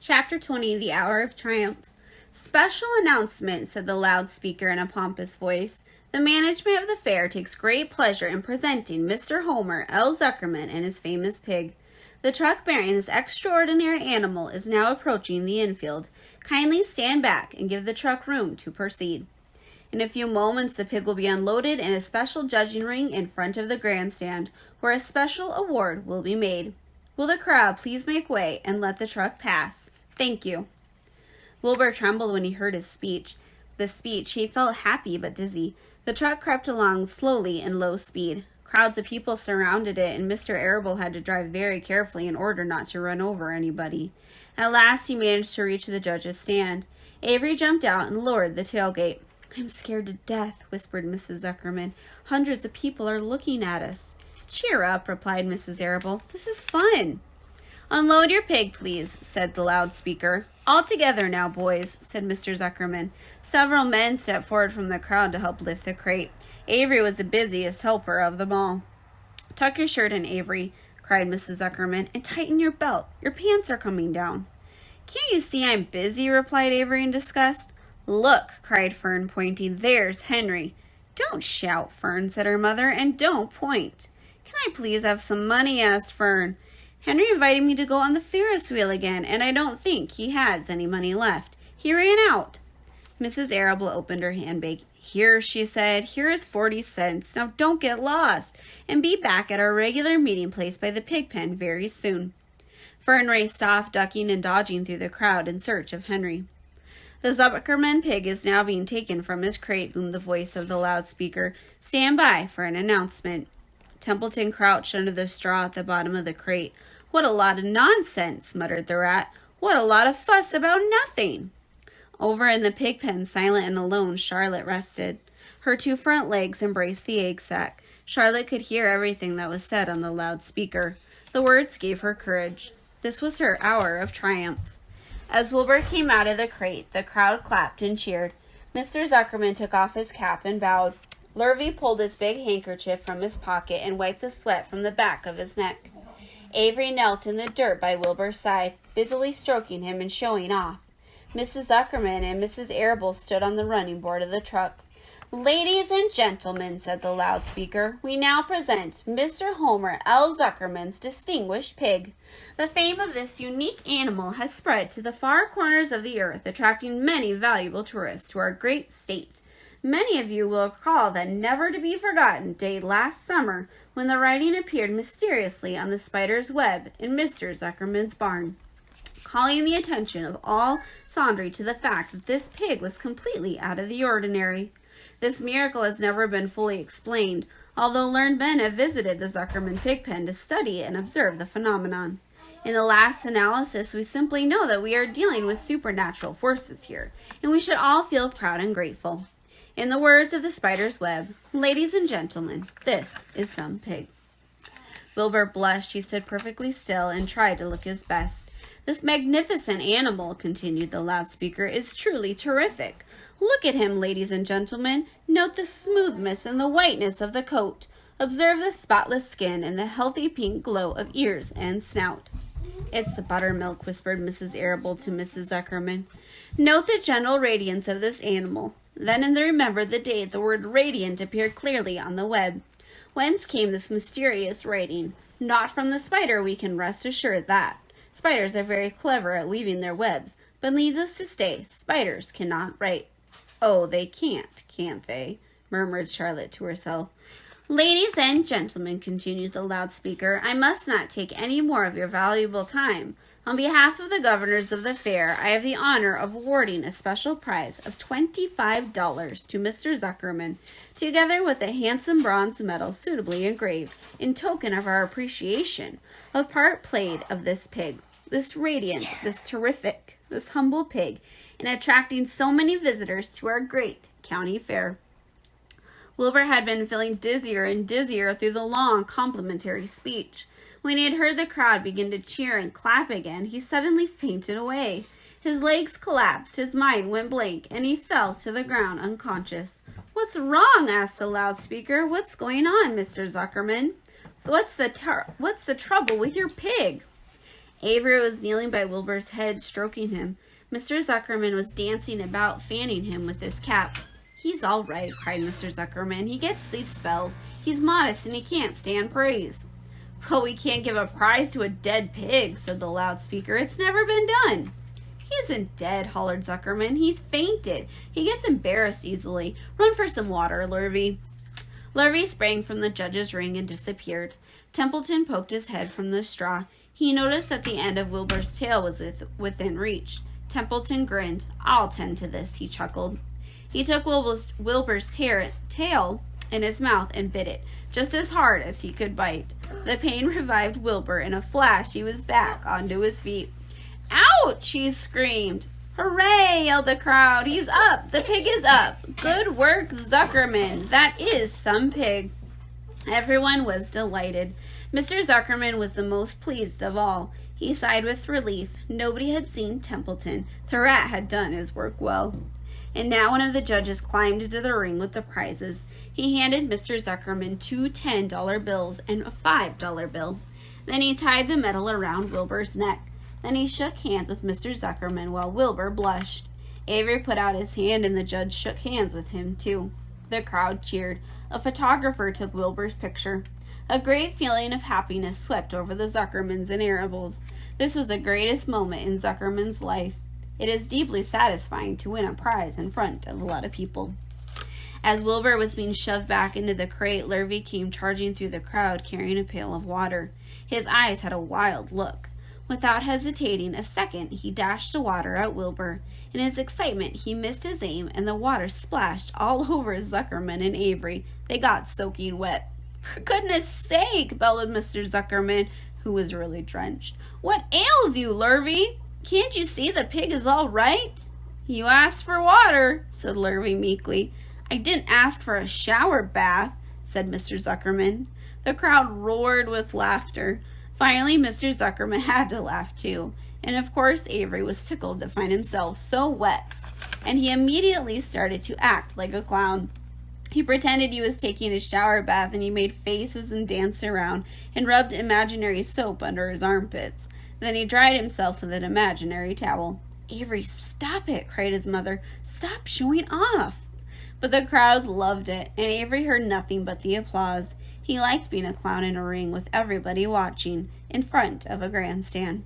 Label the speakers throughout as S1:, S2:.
S1: Chapter 20, The Hour of Triumph. Special announcement, said the loudspeaker in a pompous voice. The management of the fair takes great pleasure in presenting Mr. Homer L. Zuckerman and his famous pig. The truck bearing this extraordinary animal is now approaching the infield. Kindly stand back and give the truck room to proceed. In a few moments, the pig will be unloaded in a special judging ring in front of the grandstand, where a special award will be made. Will the crowd please make way and let the truck pass? Thank you. Wilbur trembled when he heard his speech. He felt happy but dizzy. The truck crept along slowly in low speed. Crowds of people surrounded it, and Mr. Arable had to drive very carefully in order not to run over anybody. At last he managed to reach the judge's stand. Avery jumped out and lowered the tailgate. I'm scared to death, whispered Mrs. Zuckerman. Hundreds of people are looking at us. Cheer up, replied Mrs. Arable. This is fun. Unload your pig, please, said the loudspeaker. All together now, boys, said Mr. Zuckerman. Several men stepped forward from the crowd to help lift the crate. Avery was the busiest helper of them all. Tuck your shirt in, Avery, cried Mrs. Zuckerman, and tighten your belt. Your pants are coming down. Can't you see I'm busy, replied Avery in disgust. Look, cried Fern, pointing. There's Henry. Don't shout, Fern, said her mother, and don't point. Can I please have some money, asked Fern. Henry invited me to go on the Ferris wheel again, and I don't think he has any money left. He ran out. Mrs. Arable opened her handbag. Here, she said, here is 40 cents. Now don't get lost, and be back at our regular meeting place by the pig pen very soon. Fern raced off, ducking and dodging through the crowd in search of Henry. The Zuckerman pig is now being taken from his crate, boomed the voice of the loudspeaker. Stand by for an announcement. Templeton crouched under the straw at the bottom of the crate. What a lot of nonsense, muttered the rat. What a lot of fuss about nothing. Over in the pig pen, silent and alone, Charlotte rested. Her two front legs embraced the egg sack. Charlotte could hear everything that was said on the loudspeaker. The words gave her courage. This was her hour of triumph. As Wilbur came out of the crate, the crowd clapped and cheered. Mr. Zuckerman took off his cap and bowed. Lurvy pulled his big handkerchief from his pocket and wiped the sweat from the back of his neck. Avery knelt in the dirt by Wilbur's side, busily stroking him and showing off. Mrs. Zuckerman and Mrs. Arable stood on the running board of the truck. Ladies and gentlemen, said the loudspeaker, we now present Mr. Homer L. Zuckerman's distinguished pig. The fame of this unique animal has spread to the far corners of the earth, attracting many valuable tourists to our great state. Many of you will recall that never-to-be-forgotten day last summer when the writing appeared mysteriously on the spider's web in Mr. Zuckerman's barn, calling the attention of all sundry to the fact that this pig was completely out of the ordinary. This miracle has never been fully explained, although learned men have visited the Zuckerman pig pen to study and observe the phenomenon. In the last analysis, we simply know that we are dealing with supernatural forces here, and we should all feel proud and grateful. In the words of the spider's web, ladies and gentlemen, this is some pig. Wilbur blushed. He stood perfectly still and tried to look his best. This magnificent animal, continued the loudspeaker, is truly terrific. Look at him, ladies and gentlemen. Note the smoothness and the whiteness of the coat. Observe the spotless skin and the healthy pink glow of ears and snout. It's the buttermilk, whispered Mrs. Arable to Mrs. Zuckerman. Note the gentle radiance of this animal. Then they remembered the day the word radiant appeared clearly on the web. Whence came this mysterious writing? Not from the spider, we can rest assured that. Spiders are very clever at weaving their webs, but needless to say, spiders cannot write. Oh, they can't they? Murmured Charlotte to herself. Ladies and gentlemen, continued the loudspeaker, I must not take any more of your valuable time. On behalf of the governors of the fair, I have the honor of awarding a special prize of $25 to Mr. Zuckerman, together with a handsome bronze medal suitably engraved, in token of our appreciation of part played of this pig, this radiant, this terrific, this humble pig, in attracting so many visitors to our great county fair. Wilbur had been feeling dizzier and dizzier through the long complimentary speech. When he had heard the crowd begin to cheer and clap again, he suddenly fainted away. His legs collapsed, his mind went blank, and he fell to the ground unconscious. What's wrong? Asked the loudspeaker. What's going on, Mr. Zuckerman? What's the trouble with your pig? Avery was kneeling by Wilbur's head, stroking him. Mr. Zuckerman was dancing about, fanning him with his cap. "He's all right," cried Mr. Zuckerman. "He gets these spells. He's modest and he can't stand praise." "Well, we can't give a prize to a dead pig," said the loudspeaker. "It's never been done." "He isn't dead," hollered Zuckerman. "He's fainted. He gets embarrassed easily. Run for some water, Lurvy." Lurvy sprang from the judge's ring and disappeared. Templeton poked his head from the straw. He noticed that the end of Wilbur's tail was within reach. Templeton grinned. "I'll tend to this," he chuckled. He took Wilbur's tail in his mouth and bit it, just as hard as he could bite. The pain revived Wilbur. In a flash, he was back onto his feet. "Ouch!" he screamed. "Hooray!" yelled the crowd. "He's up! The pig is up! Good work, Zuckerman! That is some pig!" Everyone was delighted. Mr. Zuckerman was the most pleased of all. He sighed with relief. Nobody had seen Templeton. The rat had done his work well. And now one of the judges climbed into the ring with the prizes. He handed Mr. Zuckerman 2 $10 bills and a $5 bill. Then he tied the medal around Wilbur's neck. Then he shook hands with Mr. Zuckerman while Wilbur blushed. Avery put out his hand and the judge shook hands with him too. The crowd cheered. A photographer took Wilbur's picture. A great feeling of happiness swept over the Zuckermans and Arables. This was the greatest moment in Zuckerman's life. It is deeply satisfying to win a prize in front of a lot of people. As Wilbur was being shoved back into the crate, Lurvy came charging through the crowd carrying a pail of water. His eyes had a wild look. Without hesitating a second, he dashed the water at Wilbur. In his excitement, he missed his aim, and the water splashed all over Zuckerman and Avery. They got soaking wet. "For goodness sake," bellowed Mr. Zuckerman, who was really drenched. "What ails you, Lurvy? Can't you see the pig is all right?" "You asked for water," said Lurvy meekly. "I didn't ask for a shower bath," said Mr. Zuckerman. The crowd roared with laughter. Finally, Mr. Zuckerman had to laugh too. And of course, Avery was tickled to find himself so wet. And he immediately started to act like a clown. He pretended he was taking a shower bath, and he made faces and danced around and rubbed imaginary soap under his armpits. Then he dried himself with an imaginary towel. "Avery, stop it," cried his mother. "Stop showing off." But the crowd loved it, and Avery heard nothing but the applause. He liked being a clown in a ring with everybody watching, in front of a grandstand.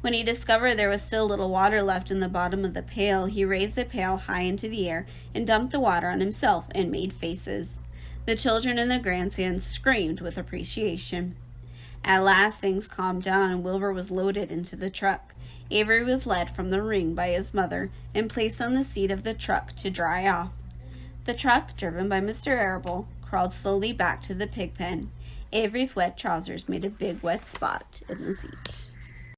S1: When he discovered there was still a little water left in the bottom of the pail, he raised the pail high into the air and dumped the water on himself and made faces. The children in the grandstand screamed with appreciation. At last things calmed down and Wilbur was loaded into the truck. Avery was led from the ring by his mother and placed on the seat of the truck to dry off. The truck, driven by Mr. Arable, crawled slowly back to the pig pen. Avery's wet trousers made a big wet spot in the seat.